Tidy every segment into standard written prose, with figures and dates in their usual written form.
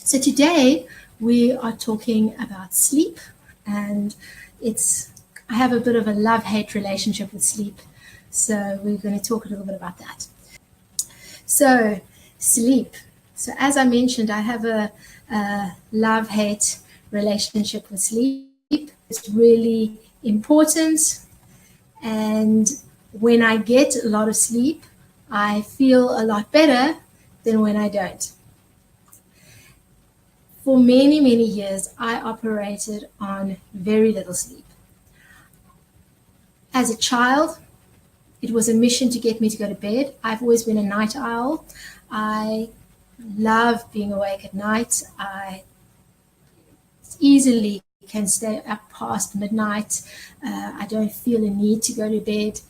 So today we are talking about sleep, and I have a bit of a love-hate relationship with sleep. So we're going to talk a little bit about that. So sleep. So as I mentioned, I have a love-hate relationship with sleep. It's really important, and when I get a lot of sleep, I feel a lot better than when I don't. For many, many years, I operated on very little sleep. As a child, it was a mission to get me to go to bed. I've always been a night owl. I love being awake at night. I easily can stay up past midnight. I don't feel a need to go to bed.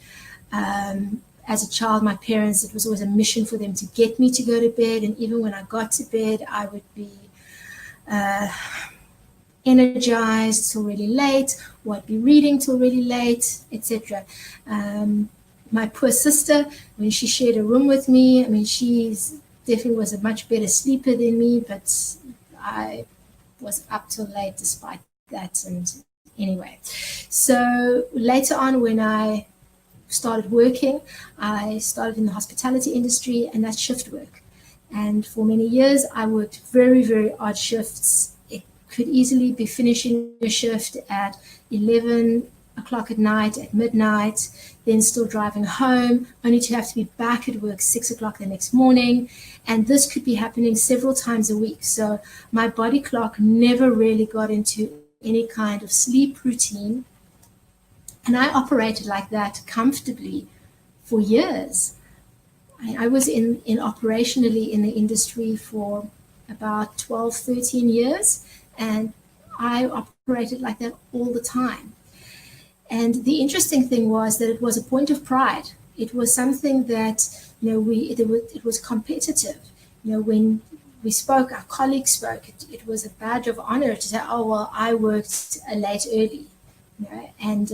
As a child, my parents, it was always a mission for them to get me to go to bed. And even when I got to bed, I would be energized till really late, or I'd be reading till really late, etc. My poor sister, when she shared a room with me, I mean, she's definitely was a much better sleeper than me, but I was up till late despite that. And anyway, so later on, when I started working, I started in the hospitality industry, and that's shift work. And for many years, I worked very, very odd shifts. It could easily be finishing a shift at 11 o'clock at night, at midnight, then still driving home, only to have to be back at work 6 o'clock the next morning. And this could be happening several times a week. So my body clock never really got into any kind of sleep routine. And I operated like that comfortably for years. I was in operationally in the industry for about 12, 13 years, and I operated like that all the time. And the interesting thing was that it was a point of pride. It was something that, it was competitive. When we spoke, our colleagues spoke, it was a badge of honor to say, oh, well, I worked late early. And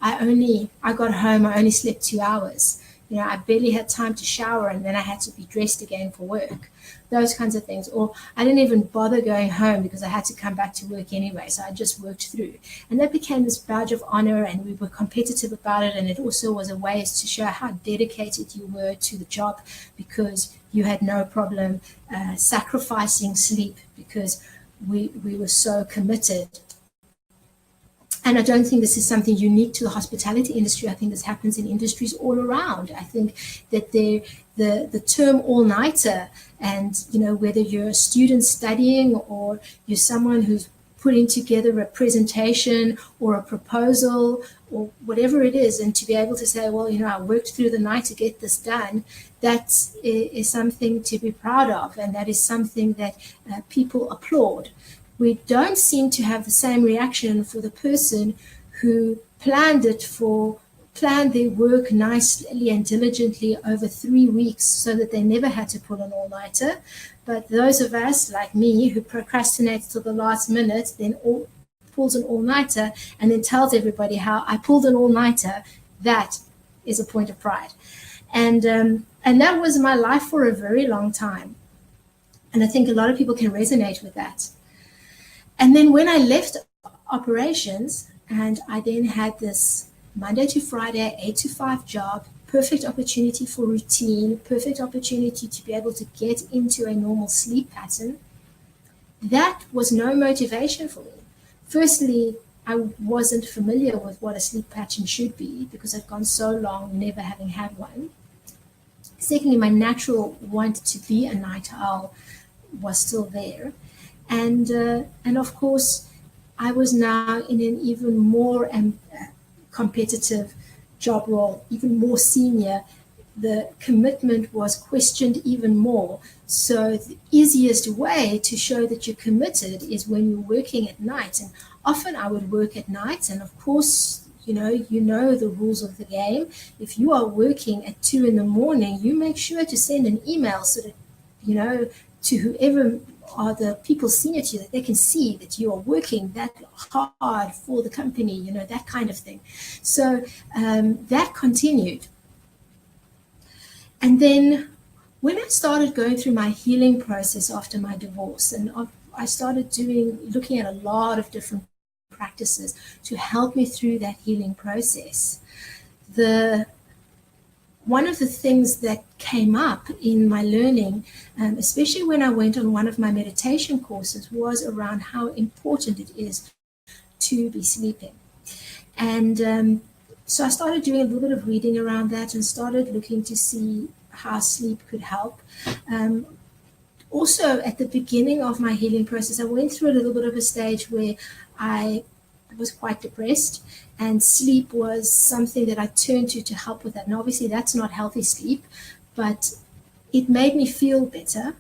I got home, I only slept 2 hours. I barely had time to shower, and then I had to be dressed again for work. Those kinds of things. Or I didn't even bother going home because I had to come back to work anyway. So I just worked through. And that became this badge of honor, and we were competitive about it. And it also was a way to show how dedicated you were to the job, because you had no problem sacrificing sleep because we were so committed. And I don't think this is something unique to the hospitality industry. I think this happens in industries all around. I think that the term all-nighter, and whether you're a student studying or you're someone who's putting together a presentation or a proposal or whatever it is, and to be able to say, well, I worked through the night to get this done, that is something to be proud of, and that is something that people applaud. We don't seem to have the same reaction for the person who planned their work nicely and diligently over 3 weeks so that they never had to pull an all-nighter. But those of us like me who procrastinates till the last minute, then pulls an all-nighter and then tells everybody how I pulled an all-nighter, that is a point of pride. And that was my life for a very long time. And I think a lot of people can resonate with that. And then when I left operations, and I then had this Monday to Friday, 8 to 5 job, perfect opportunity for routine, perfect opportunity to be able to get into a normal sleep pattern, that was no motivation for me. Firstly, I wasn't familiar with what a sleep pattern should be because I'd gone so long never having had one. Secondly, my natural want to be a night owl was still there. And of course, I was now in an even more competitive job role, even more senior. The commitment was questioned even more. So the easiest way to show that you're committed is when you're working at night. And often I would work at night, and of course, you know the rules of the game. If you are working at 2 a.m, you make sure to send an email so that, to whoever are the people senior to you, that they can see that you are working that hard for the company, that kind of thing. So that continued. And then When I started going through my healing process after my divorce, and I started looking at a lot of different practices to help me through that healing process, one of the things that came up in my learning, especially when I went on one of my meditation courses, was around how important it is to be sleeping. And so I started doing a little bit of reading around that and started looking to see how sleep could help. Also, at the beginning of my healing process, I went through a little bit of a stage where I was quite depressed, and sleep was something that I turned to help with that. And obviously, that's not healthy sleep, but it made me feel better.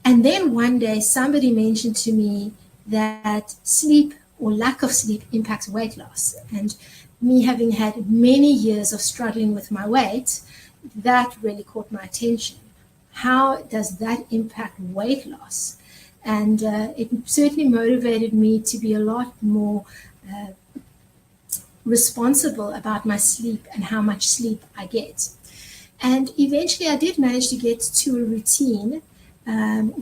And then one day, somebody mentioned to me that sleep or lack of sleep impacts weight loss. And me having had many years of struggling with my weight, that really caught my attention. How does that impact weight loss? And it certainly motivated me to be a lot more responsible about my sleep and how much sleep I get. And eventually I did manage to get to a routine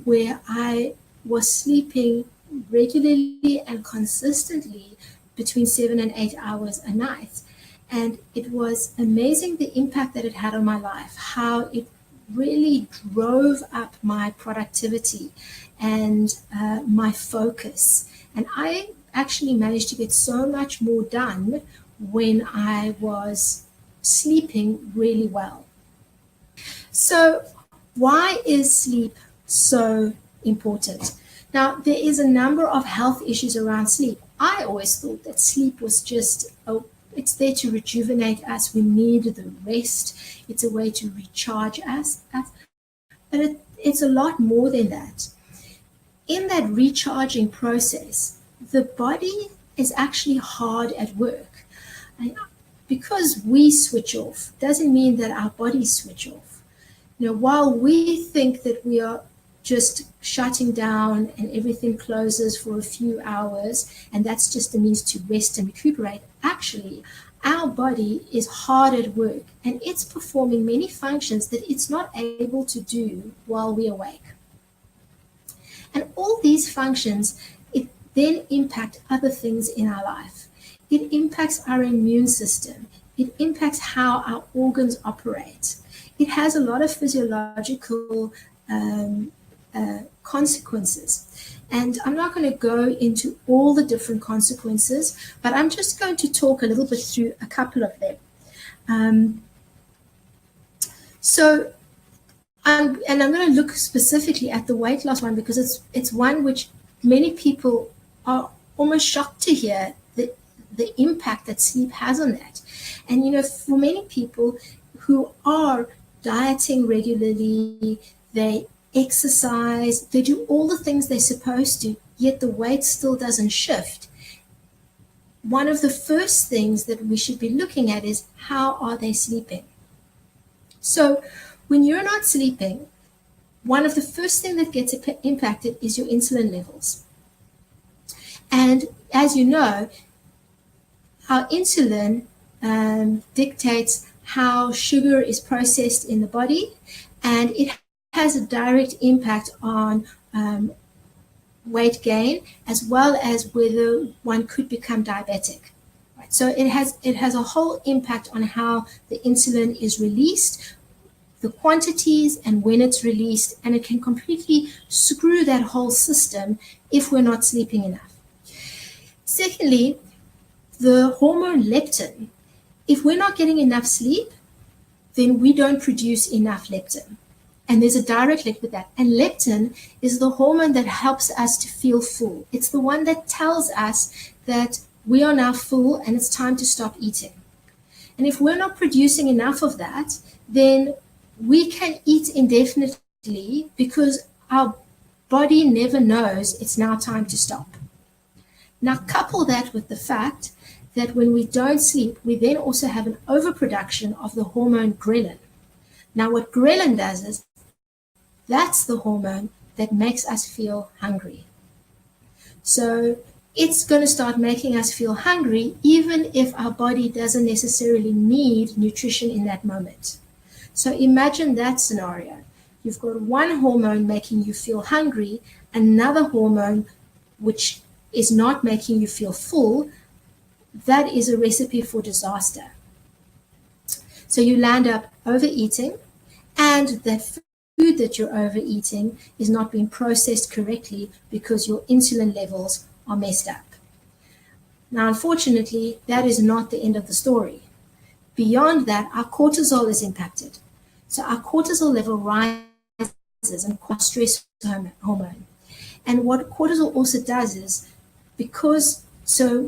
where I was sleeping regularly and consistently between 7 and 8 hours a night. And it was amazing the impact that it had on my life, how it really drove up my productivity and my focus. And I actually managed to get so much more done when I was sleeping really well. So why is sleep so important? Now, there is a number of health issues around sleep. I always thought that sleep was just it's there to rejuvenate us. We need the rest. It's a way to recharge us. But it's a lot more than that. In that recharging process, the body is actually hard at work. And because we switch off doesn't mean that our bodies switch off. While we think that we are just shutting down and everything closes for a few hours, and that's just a means to rest and recuperate, actually, our body is hard at work and it's performing many functions that it's not able to do while we're awake. And all these functions, it then impact other things in our life. It impacts our immune system. It impacts how our organs operate. It has a lot of physiological consequences. And I'm not going to go into all the different consequences, but I'm just going to talk a little bit through a couple of them. I'm going to look specifically at the weight loss one because it's one which many people are almost shocked to hear the impact that sleep has on that. And for many people who are dieting regularly, they exercise, they do all the things they're supposed to, yet the weight still doesn't shift. One of the first things that we should be looking at is how are they sleeping? So when you're not sleeping, one of the first things that gets impacted is your insulin levels. And as you know, our insulin dictates how sugar is processed in the body, and it has a direct impact on weight gain as well as whether one could become diabetic. Right? So it has a whole impact on how the insulin is released, the quantities and when it's released, and it can completely screw that whole system if we're not sleeping enough. Secondly, the hormone leptin. If we're not getting enough sleep, then we don't produce enough leptin. And there's a direct link with that. And leptin is the hormone that helps us to feel full. It's the one that tells us that we are now full and it's time to stop eating. And if we're not producing enough of that, then we can eat indefinitely because our body never knows it's now time to stop. Now, couple that with the fact that when we don't sleep, we then also have an overproduction of the hormone ghrelin. Now, what ghrelin does is that's the hormone that makes us feel hungry. So it's going to start making us feel hungry even if our body doesn't necessarily need nutrition in that moment. So imagine that scenario. You've got one hormone making you feel hungry, another hormone which is not making you feel full. That is a recipe for disaster. So you land up overeating, and the food that you're overeating is not being processed correctly because your insulin levels are messed up. Now, unfortunately, that is not the end of the story. Beyond that, our cortisol is impacted. So our cortisol level rises and stress hormone. And what cortisol also does is,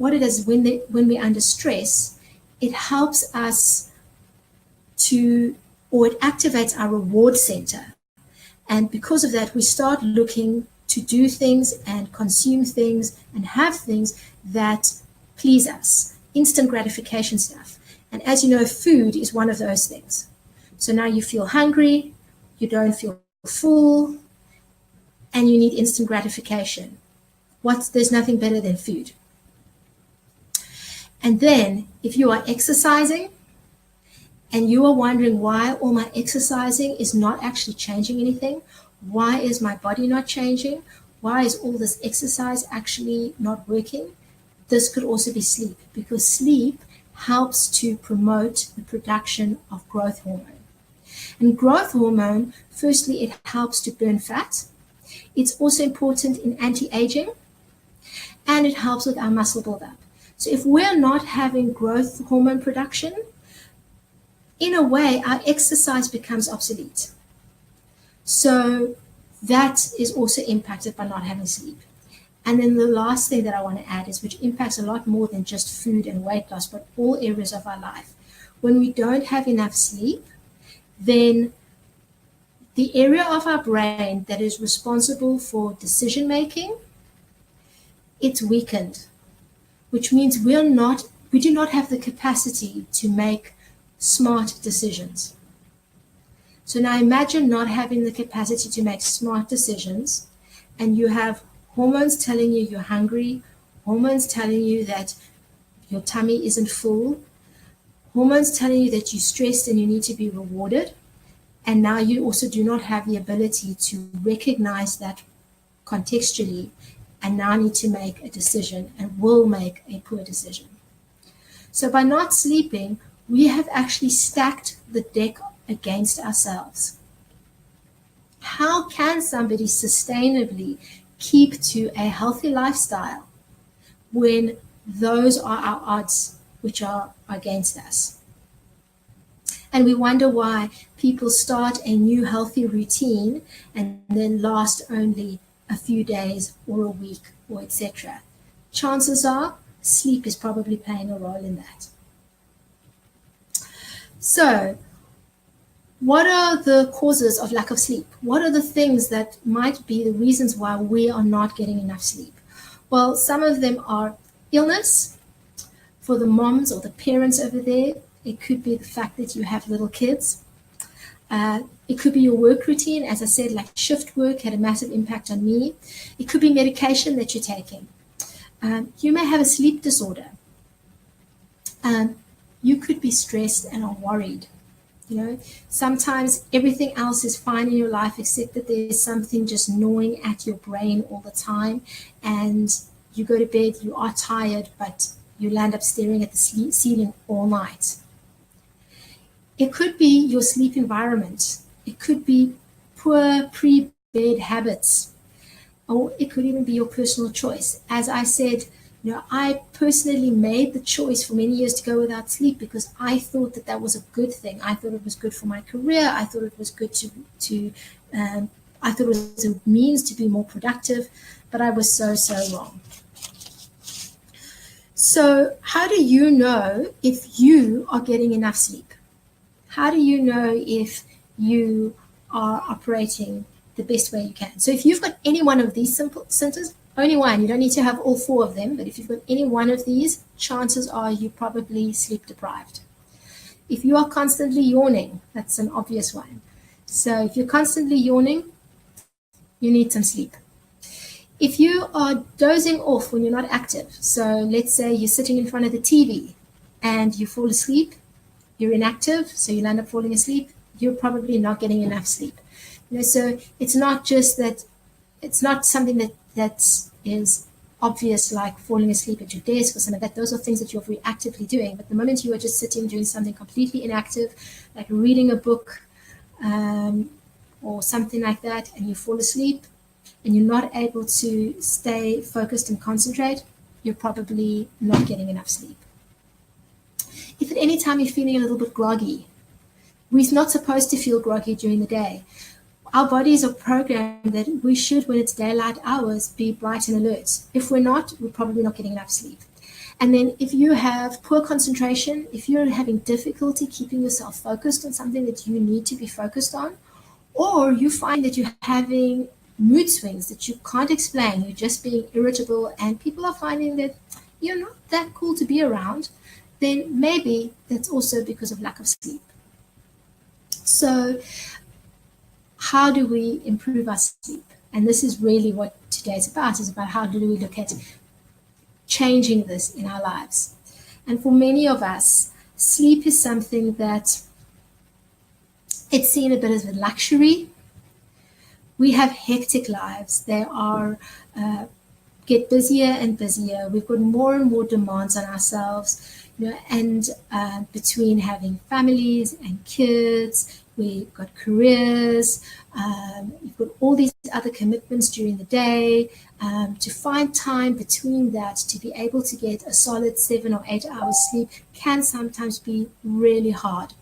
what it is when we're under stress, it helps us it activates our reward center. And because of that, we start looking to do things and consume things and have things that please us, instant gratification stuff. And as you know, food is one of those things. So now you feel hungry, you don't feel full, and you need instant gratification. There's nothing better than food. And then if you are exercising and you are wondering why all my exercising is not actually changing anything, why is my body not changing? Why is all this exercise actually not working? This could also be sleep, because sleep helps to promote the production of growth hormone. And growth hormone, firstly, it helps to burn fat. It's also important in anti-aging, and it helps with our muscle buildup. So if we're not having growth hormone production, in a way, our exercise becomes obsolete. So that is also impacted by not having sleep. And then the last thing that I want to add is, which impacts a lot more than just food and weight loss, but all areas of our life. When we don't have enough sleep, then the area of our brain that is responsible for decision making, it's weakened, which means we do not have the capacity to make smart decisions. So now imagine not having the capacity to make smart decisions, and you have hormones telling you you're hungry, hormones telling you that your tummy isn't full, hormones telling you that you're stressed and you need to be rewarded, and now you also do not have the ability to recognize that contextually, and now need to make a decision and will make a poor decision. So by not sleeping, we have actually stacked the deck against ourselves. How can somebody sustainably keep to a healthy lifestyle when those are our odds which are against us? And we wonder why people start a new healthy routine and then last only a few days or a week or etc. Chances are sleep is probably playing a role in that. So, what are the causes of lack of sleep? What are the things that might be the reasons why we are not getting enough sleep? Well, some of them are illness. For the moms or the parents over there, it could be the fact that you have little kids. It could be your work routine. As I said, like shift work had a massive impact on me. It could be medication that you're taking. You may have a sleep disorder. You could be stressed and are worried. Sometimes everything else is fine in your life except that there's something just gnawing at your brain all the time, and you go to bed, you are tired, but you land up staring at the ceiling all night. It could be your sleep environment. It could be poor pre-bed habits, or it could even be your personal choice. As I said, I personally made the choice for many years to go without sleep because I thought that was a good thing. I thought it was good for my career. I thought it was good I thought it was a means to be more productive, but I was so wrong. So how do you know if you are getting enough sleep? How do you know if you are operating the best way you can? So if you've got any one of these simple symptoms, only one, you don't need to have all four of them, but if you've got any one of these, chances are you're probably sleep deprived. If you are constantly yawning, that's an obvious one. So if you're constantly yawning, you need some sleep. If you are dozing off when you're not active, so let's say you're sitting in front of the TV and you fall asleep, you're inactive, so you'll end up falling asleep, you're probably not getting enough sleep. So it's not just that, it's not something that is obvious, like falling asleep at your desk or something like that. Those are things that you're reactively doing. But the moment you are just sitting doing something completely inactive, like reading a book, or something like that, and you fall asleep and you're not able to stay focused and concentrate, you're probably not getting enough sleep. If at any time you're feeling a little bit groggy, we're not supposed to feel groggy during the day. Our bodies are programmed that we should, when it's daylight hours, be bright and alert. If we're not, we're probably not getting enough sleep. And then if you have poor concentration, if you're having difficulty keeping yourself focused on something that you need to be focused on, or you find that you're having mood swings that you can't explain, you're just being irritable, and people are finding that you're not that cool to be around, then maybe that's also because of lack of sleep. So how do we improve our sleep? And this is really what today's about, is about how do we look at changing this in our lives. And for many of us, sleep is something that it's seen a bit as a luxury. We have hectic lives. They are get busier and busier. We've got more and more demands on ourselves, and between having families and kids, we've got careers, we've got all these other commitments during the day. To find time between that to be able to get a solid 7 or 8 hours sleep can sometimes be really hard.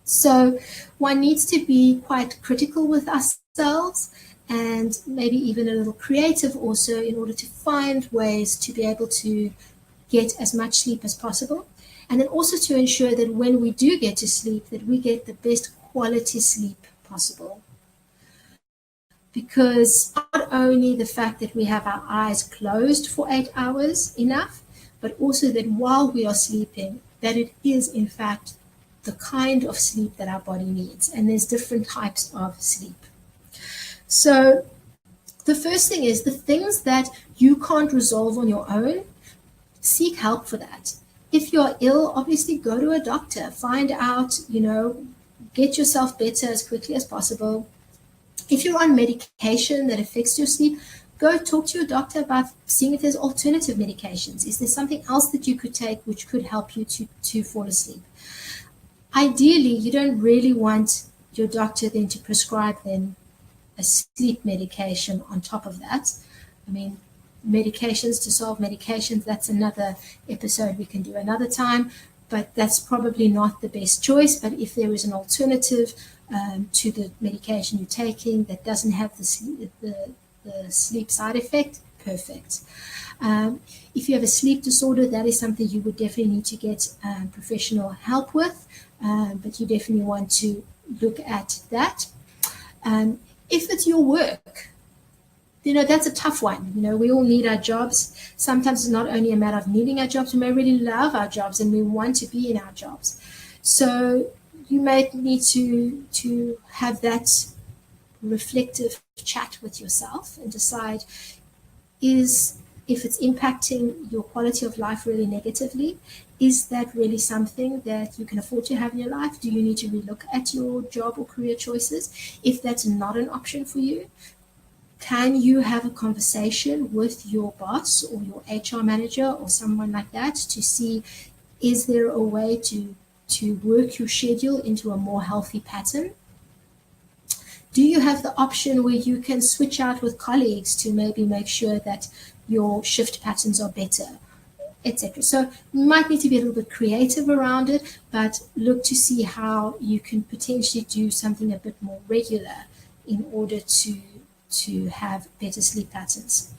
So one needs to be quite critical with ourselves, and maybe even a little creative also, in order to find ways to be able to get as much sleep as possible. And then also to ensure that when we do get to sleep, that we get the best quality sleep possible. Because not only the fact that we have our eyes closed for 8 hours enough, but also that while we are sleeping, that it is in fact the kind of sleep that our body needs. And there's different types of sleep. So the first thing is the things that you can't resolve on your own, seek help for that. If you're ill, obviously go to a doctor, find out, get yourself better as quickly as possible. If you're on medication that affects your sleep, go talk to your doctor about seeing if there's alternative medications. Is there something else that you could take which could help you to fall asleep? Ideally, you don't really want your doctor then to prescribe them a sleep medication on top of that. I mean, medications to solve medications, that's another episode we can do another time, but that's probably not the best choice. But if there is an alternative to the medication you're taking that doesn't have the sleep side effect, perfect. If you have a sleep disorder, that is something you would definitely need to get professional help with, but you definitely want to look at that. If it's your work, that's a tough one. We all need our jobs. Sometimes it's not only a matter of needing our jobs, we may really love our jobs and we want to be in our jobs. So you may need to have that reflective chat with yourself and decide, if it's impacting your quality of life really negatively, is that really something that you can afford to have in your life? Do you need to relook at your job or career choices? If that's not an option for you, can you have a conversation with your boss or your HR manager or someone like that to see, is there a way to work your schedule into a more healthy pattern? Do you have the option where you can switch out with colleagues to maybe make sure that your shift patterns are better, etc.? So you might need to be a little bit creative around it, but look to see how you can potentially do something a bit more regular in order to have better sleep patterns.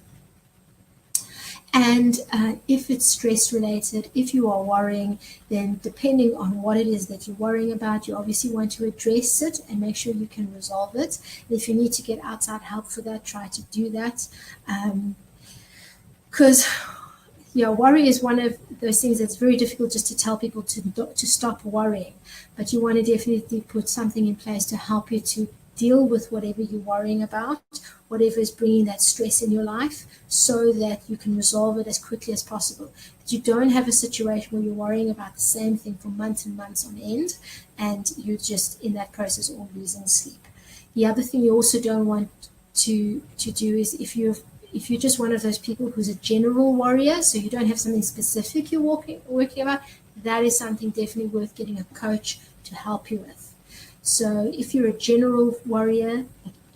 And if it's stress related, if you are worrying, then depending on what it is that you're worrying about, you obviously want to address it and make sure you can resolve it. And if you need to get outside help for that, try to do that. Because worry is one of those things that's very difficult just to tell people to stop worrying. But you want to definitely put something in place to help you to deal with whatever you're worrying about, whatever is bringing that stress in your life, so that you can resolve it as quickly as possible. That you don't have a situation where you're worrying about the same thing for months and months on end, and you're just in that process all losing sleep. The other thing you also don't want to do is if you're just one of those people who's a general worrier, so you don't have something specific you're working about, that is something definitely worth getting a coach to help you with. So if you're a general worrier,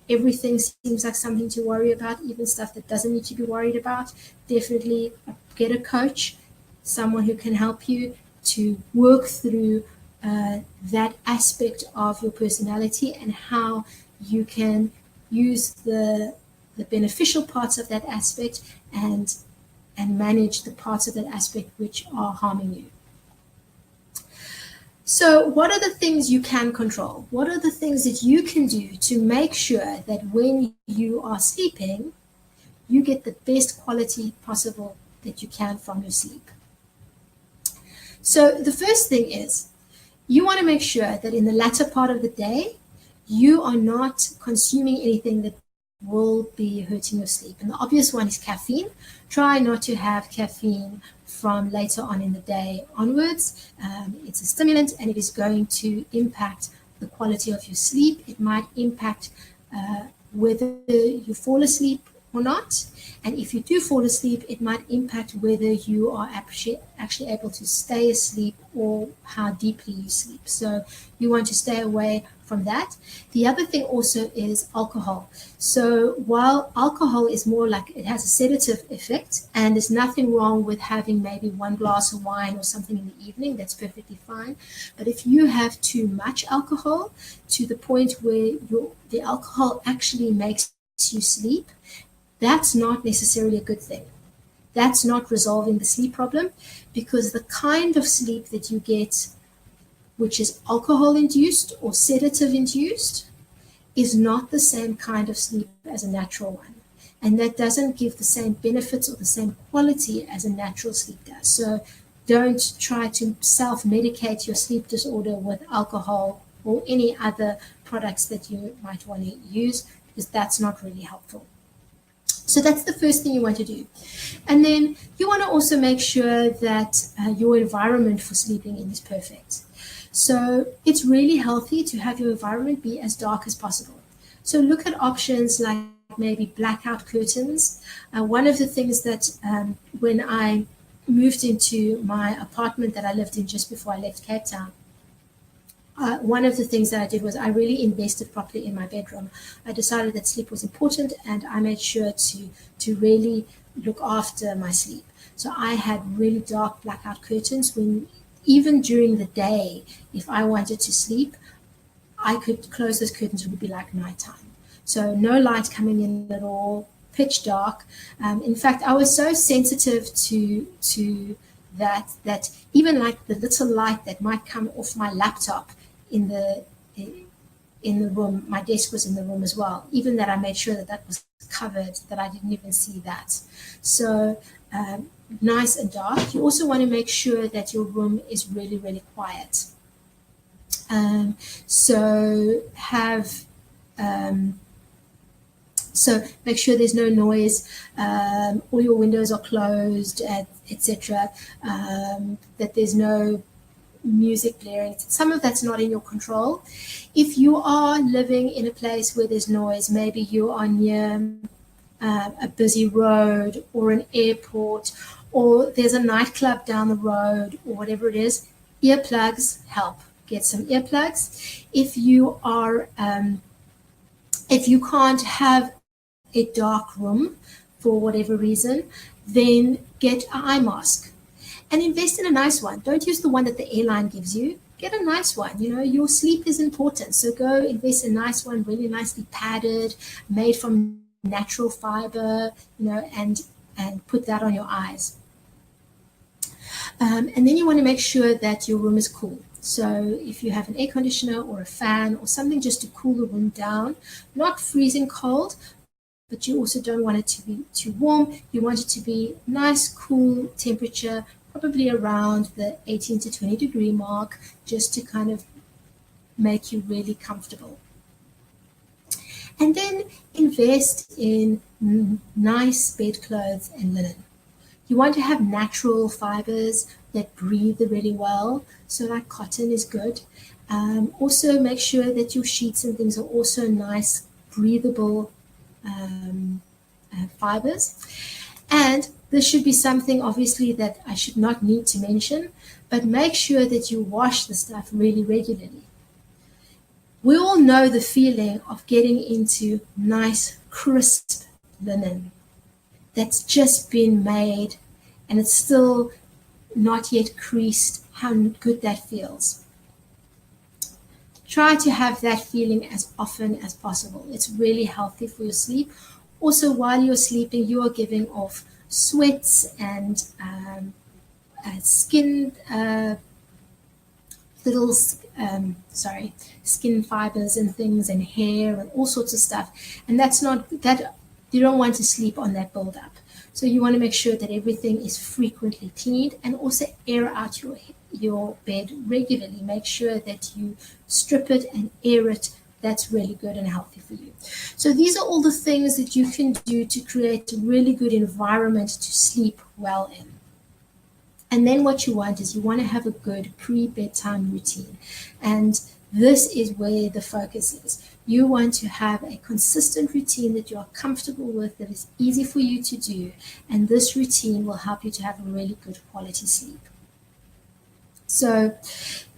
everything seems like something to worry about, even stuff that doesn't need to be worried about, definitely get a coach, someone who can help you to work through that aspect of your personality and how you can use the beneficial parts of that aspect and manage the parts of that aspect which are harming you. So what are the things you can control? What are the things that you can do to make sure that when you are sleeping, you get the best quality possible that you can from your sleep? So the first thing is, you want to make sure that in the latter part of the day, you are not consuming anything that will be hurting your sleep. And the obvious one is caffeine. Try not to have caffeine from later on in the day onwards. It's a stimulant and it is going to impact the quality of your sleep. It might impact whether you fall asleep or not. And if you do fall asleep, it might impact whether you are actually able to stay asleep or how deeply you sleep. So you want to stay away from that. The other thing also is alcohol. So while alcohol is more like, it has a sedative effect, and there's nothing wrong with having maybe one glass of wine or something in the evening, that's perfectly fine. But if you have too much alcohol to the point where the alcohol actually makes you sleep, that's not necessarily a good thing. That's not resolving the sleep problem, because the kind of sleep that you get, which is alcohol-induced or sedative-induced, is not the same kind of sleep as a natural one. And that doesn't give the same benefits or the same quality as a natural sleep does. So don't try to self-medicate your sleep disorder with alcohol or any other products that you might want to use, because that's not really helpful. So that's the first thing you want to do. And then you want to also make sure that your environment for sleeping in is perfect. So it's really healthy to have your environment be as dark as possible. So look at options like maybe blackout curtains. One of the things that when I moved into my apartment that I lived in just before I left Cape Town, one of the things that I did was I really invested properly in my bedroom. I decided that sleep was important, and I made sure to really look after my sleep. So I had really dark blackout curtains. When even during the day, if I wanted to sleep, I could close those curtains. It would be like nighttime. So no light coming in at all, pitch dark. In fact, I was so sensitive to that even like the little light that might come off my laptop in the room, my desk was in the room as well. Even that, I made sure that was covered, that I didn't even see that. So nice and dark. You also want to make sure that your room is really, really quiet. So make sure there's no noise, all your windows are closed, etc. That there's no music blaring. Some of that's not in your control. If you are living in a place where there's noise, maybe you are near a busy road or an airport, or there's a nightclub down the road, or whatever it is, earplugs help. Get some earplugs. If you can't have a dark room for whatever reason, then get an eye mask and invest in a nice one. Don't use the one that the airline gives you. Get a nice one. Your sleep is important, so go invest in a nice one, really nicely padded, made from natural fiber, and put that on your eyes. And then you want to make sure that your room is cool. So if you have an air conditioner or a fan or something just to cool the room down, not freezing cold, but you also don't want it to be too warm. You want it to be nice, cool temperature, probably around the 18 to 20 degree mark, just to kind of make you really comfortable. And then invest in nice bedclothes and linen. You want to have natural fibers that breathe really well, so like cotton is good. Also, make sure that your sheets and things are also nice, breathable fibers. And this should be something obviously that I should not need to mention, but make sure that you wash the stuff really regularly. We all know the feeling of getting into nice, crisp linen that's just been made and it's still not yet creased, how good that feels. Try to have that feeling as often as possible. It's really healthy for your sleep. Also, while you're sleeping, you are giving off sweats and skin little skin fibers and things and hair and all sorts of stuff, and that's not that you don't want to sleep on that buildup. So you want to make sure that everything is frequently cleaned, and also air out your bed regularly. Make sure that you strip it and air it. That's really good and healthy for you. So these are all the things that you can do to create a really good environment to sleep well in. And then what you want is you want to have a good pre-bedtime routine. And this is where the focus is. You want to have a consistent routine that you are comfortable with, that is easy for you to do. And this routine will help you to have a really good quality sleep. So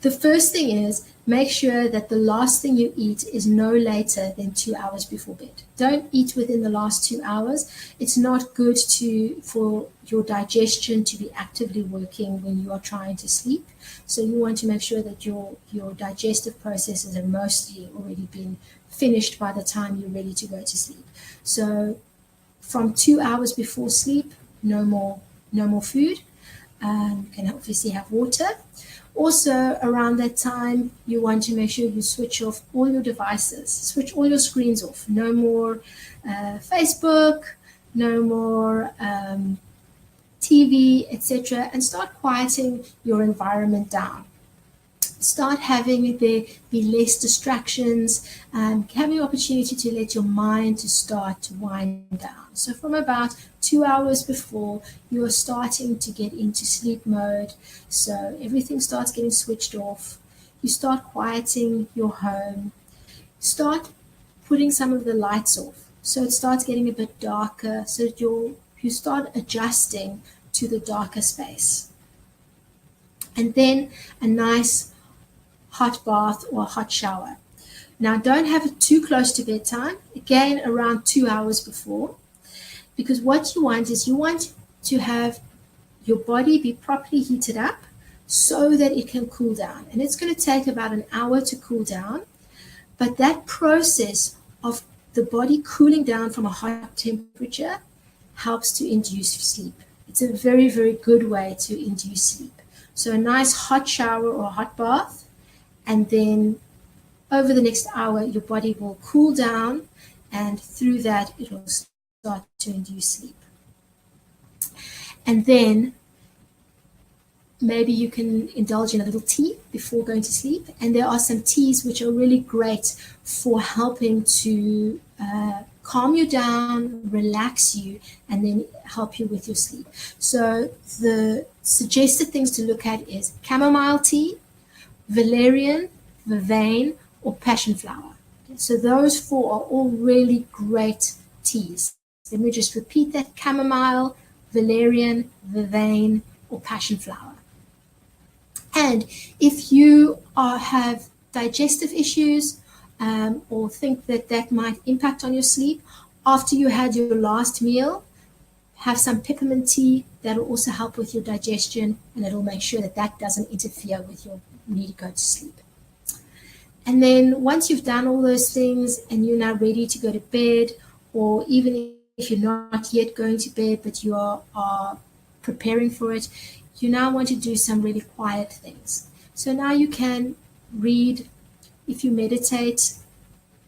the first thing is make sure that the last thing you eat is no later than 2 hours before bed. Don't eat within the last 2 hours. It's not good for your digestion to be actively working when you are trying to sleep. So you want to make sure that your digestive processes have mostly already been finished by the time you're ready to go to sleep. So from 2 hours before sleep, no more food. You can obviously have water. Also, around that time, you want to make sure you switch off all your devices, switch all your screens off. No more Facebook, no more TV, etc. And start quieting your environment down. Start having there be less distractions, having the opportunity to let your mind to start to wind down. So from about 2 hours before, you are starting to get into sleep mode. So everything starts getting switched off. You start quieting your home. Start putting some of the lights off. So it starts getting a bit darker, so that you start adjusting to the darker space. And then a nice hot bath or a hot shower. Now, don't have it too close to bedtime, again around 2 hours before, because what you want is you want to have your body be properly heated up so that it can cool down. And it's going to take about an hour to cool down, but that process of the body cooling down from a hot temperature helps to induce sleep. It's a very, very good way to induce sleep. So a nice hot shower or hot bath, and then over the next hour, your body will cool down, and through that, it will start to induce sleep. And then maybe you can indulge in a little tea before going to sleep. And there are some teas which are really great for helping to calm you down, relax you, and then help you with your sleep. So the suggested things to look at is chamomile tea, valerian, vervain, or passion flower. So those four are all really great teas. Let me just repeat that: chamomile, valerian, vervain, or passion flower. And if you have digestive issues or think that that might impact on your sleep, after you had your last meal, have some peppermint tea. That'll also help with your digestion, and it'll make sure that that doesn't interfere with your need to go to sleep. And then once you've done all those things and you're now ready to go to bed, or even if you're not yet going to bed but you are preparing for it, you now want to do some really quiet things. So now you can read. If you meditate,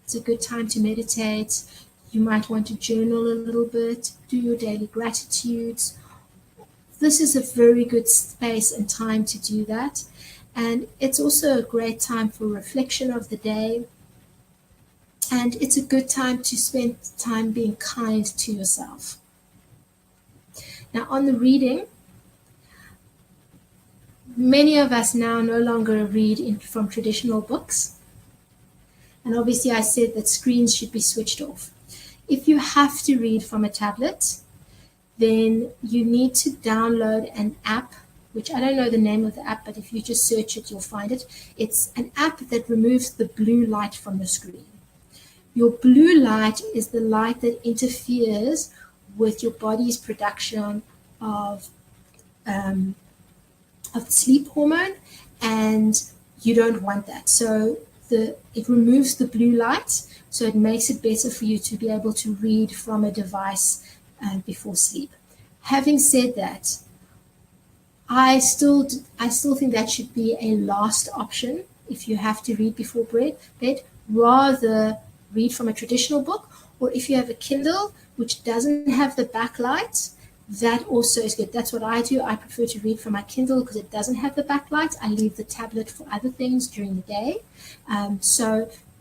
it's a good time to meditate. You might want to journal a little bit, do your daily gratitudes. This is a very good space and time to do that. And it's also a great time for reflection of the day. And it's a good time to spend time being kind to yourself. Now, on the reading, many of us now no longer read from traditional books. And obviously, I said that screens should be switched off. If you have to read from a tablet, then you need to download an app, which I don't know the name of the app, but if you just search it, you'll find it. It's an app that removes the blue light from the screen. Your blue light is the light that interferes with your body's production of sleep hormone, and you don't want that. So it removes the blue light, so it makes it better for you to be able to read from a device before sleep. Having said that, I still think that should be a last option if you have to read before bed, rather read from a traditional book, or if you have a Kindle which doesn't have the backlight, that also is good. That's what I do. I prefer to read from my Kindle because it doesn't have the backlight. I leave the tablet for other things during the day.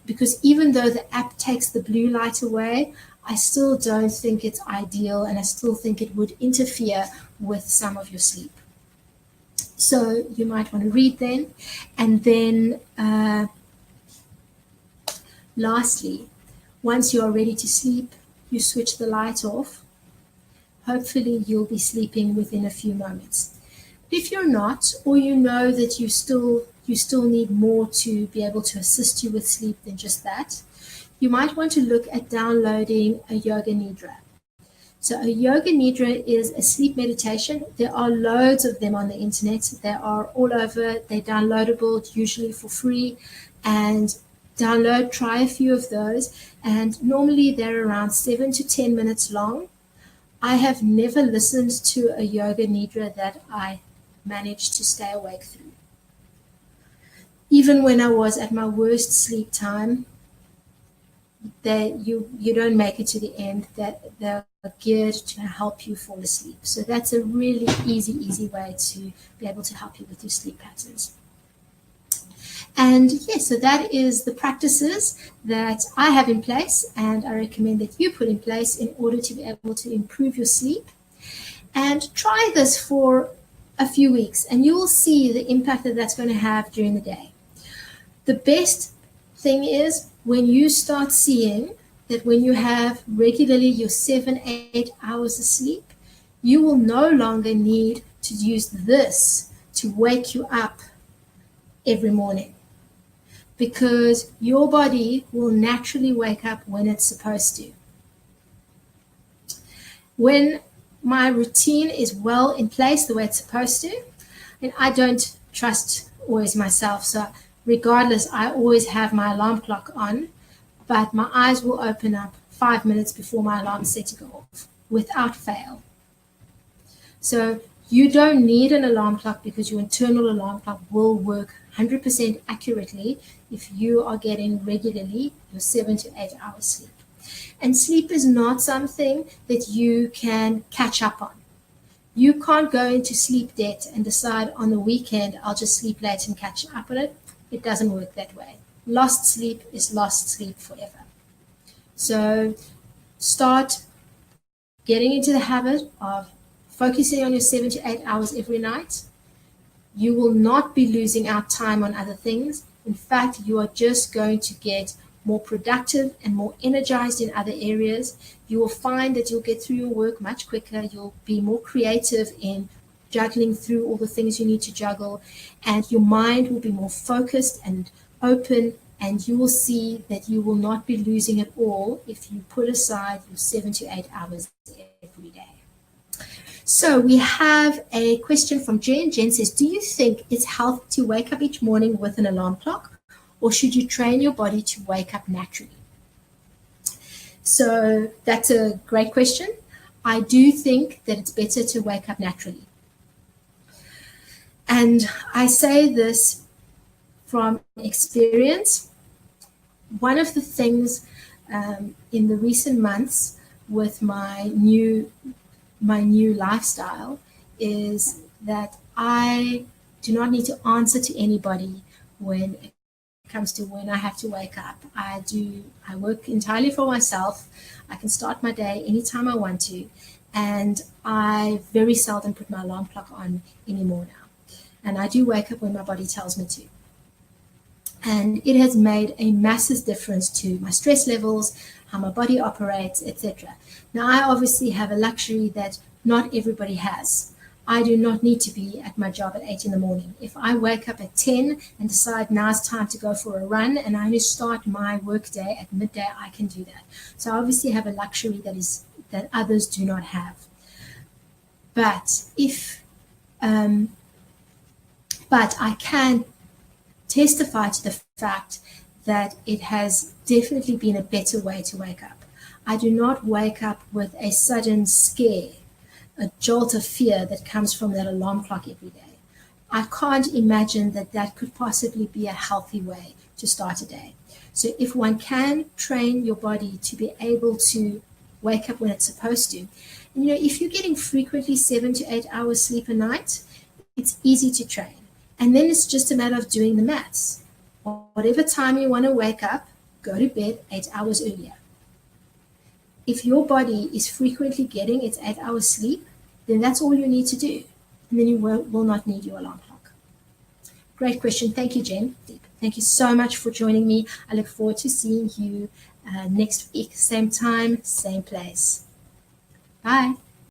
Because even though the app takes the blue light away, I still don't think it's ideal, and I still think it would interfere with some of your sleep. So you might want to read then. And then lastly, once you are ready to sleep, you switch the light off. Hopefully you'll be sleeping within a few moments. If you're not, or you know that you still need more to be able to assist you with sleep than just that, you might want to look at downloading a yoga nidra. So a yoga nidra is a sleep meditation. There are loads of them on the internet. They are all over. They're downloadable, usually for free. And try a few of those. And normally they're around 7 to 10 minutes long. I have never listened to a yoga nidra that I managed to stay awake through. Even when I was at my worst sleep time, you don't make it to the end. That they're geared to help you fall asleep. So that's a really easy way to be able to help you with your sleep patterns. And yes, so that is the practices that I have in place, and I recommend that you put in place in order to be able to improve your sleep. And try this for a few weeks, and you will see the impact that that's going to have during the day. The best thing is when you start seeing that when you have regularly your 7-8 hours of sleep, you will no longer need to use this to wake you up every morning, because your body will naturally wake up when it's supposed to. When my routine is well in place the way it's supposed to, and I don't trust always myself, so regardless, I always have my alarm clock on, but my eyes will open up 5 minutes before my alarm is set to go off, without fail. So you don't need an alarm clock, because your internal alarm clock will work 100% accurately if you are getting regularly your 7 to 8 hours sleep. And sleep is not something that you can catch up on. You can't go into sleep debt and decide on the weekend, I'll just sleep late and catch up on it. It doesn't work that way. Lost sleep is lost sleep forever. So start getting into the habit of focusing on your 7 to 8 hours every night. You will not be losing out time on other things. In fact, you are just going to get more productive and more energized in other areas. You will find that you'll get through your work much quicker. You'll be more creative in juggling through all the things you need to juggle, and your mind will be more focused and open, and you will see that you will not be losing it all if you put aside your 7 to 8 hours every day. So we have a question from Jen. Jen says, do you think it's healthy to wake up each morning with an alarm clock, or should you train your body to wake up naturally? So that's a great question. I do think that it's better to wake up naturally. And I say this from experience. One of the things in the recent months with my new lifestyle is that I do not need to answer to anybody when it comes to when I have to wake up. I work entirely for myself. I can start my day anytime I want to, and I very seldom put my alarm clock on anymore now. And I do wake up when my body tells me to. And it has made a massive difference to my stress levels, how my body operates, etc. Now, I obviously have a luxury that not everybody has. I do not need to be at my job at 8 in the morning. If I wake up at 10 and decide now it's time to go for a run and I only start my work day at midday, I can do that. So I obviously have a luxury that others do not have. But I can testify to the fact that it has definitely been a better way to wake up. I do not wake up with a sudden scare, a jolt of fear that comes from that alarm clock every day. I can't imagine that could possibly be a healthy way to start a day. So if one can train your body to be able to wake up when it's supposed to, and if you're getting frequently 7 to 8 hours sleep a night, it's easy to train. And then it's just a matter of doing the maths. Whatever time you want to wake up, go to bed 8 hours earlier. If your body is frequently getting its 8 hours sleep, then that's all you need to do. And then you will not need your alarm clock. Great question. Thank you, Jen. Thank you so much for joining me. I look forward to seeing you next week. Same time, same place. Bye.